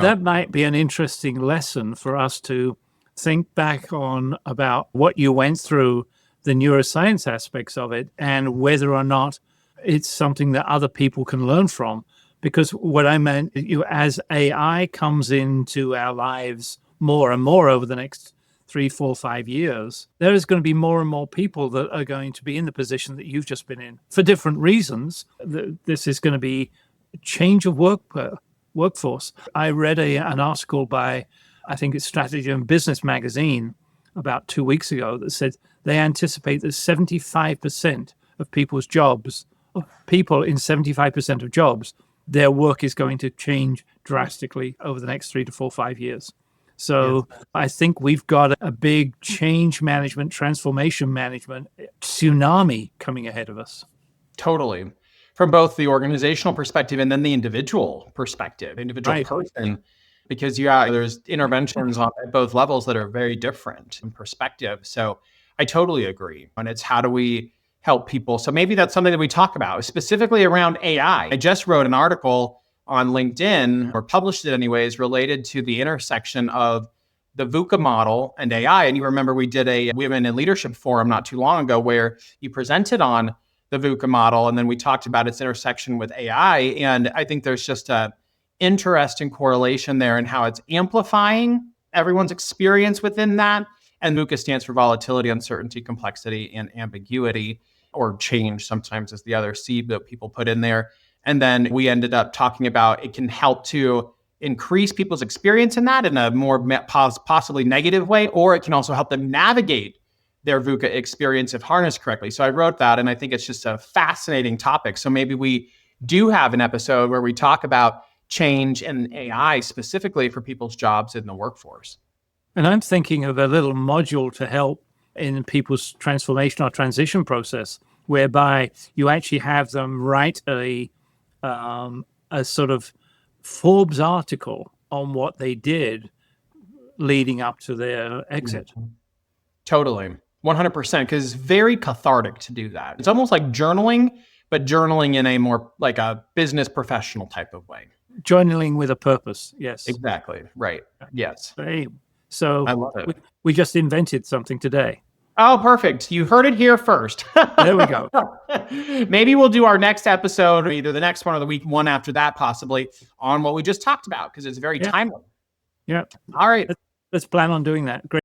That might be an interesting lesson for us to think back on about what you went through, the neuroscience aspects of it, and whether or not it's something that other people can learn from. Because what I meant, as AI comes into our lives more and more over the next 3, 4, 5 years, there is going to be more and more people that are going to be in the position that you've just been in for different reasons. This is going to be a change of workforce. I read an article by, I think it's Strategy and Business magazine about 2 weeks ago that said they anticipate that 75% of people's jobs, people in 75% of jobs, their work is going to change drastically over the next 3 to 4, 5 years. So yes. I think we've got a big change management, transformation management tsunami coming ahead of us. Totally. From both the organizational perspective and then the individual perspective, individual person, because there's interventions at both levels that are very different in perspective. So I totally agree. And it's how do we help people? So maybe that's something that we talk about, specifically around AI. I just wrote an article on LinkedIn, or published it anyways, related to the intersection of the VUCA model and AI. And you remember we did a Women in Leadership Forum not too long ago where you presented on the VUCA model, and then we talked about its intersection with AI. And I think there's just a interesting correlation there in how it's amplifying everyone's experience within that. And VUCA stands for volatility, uncertainty, complexity, and ambiguity, or change sometimes is the other C that people put in there. And then we ended up talking about it can help to increase people's experience in that in a more possibly negative way, or it can also help them navigate their VUCA experience if harnessed correctly. So I wrote that, and I think it's just a fascinating topic. So maybe we do have an episode where we talk about change and AI specifically for people's jobs in the workforce. And I'm thinking of a little module to help in people's transformation or transition process, whereby you actually have them write a sort of Forbes article on what they did leading up to their exit. Totally. 100%, because it's very cathartic to do that. It's almost like journaling, but journaling in a more like a business professional type of way. Journaling with a purpose. Yes. Exactly. Right. Yes. So I love it. We just invented something today. Oh, perfect. You heard it here first. There we go. Maybe we'll do our next episode, or either the next one or the week one after that, possibly, on what we just talked about, because it's very timely. Yeah. All right. Let's plan on doing that. Great.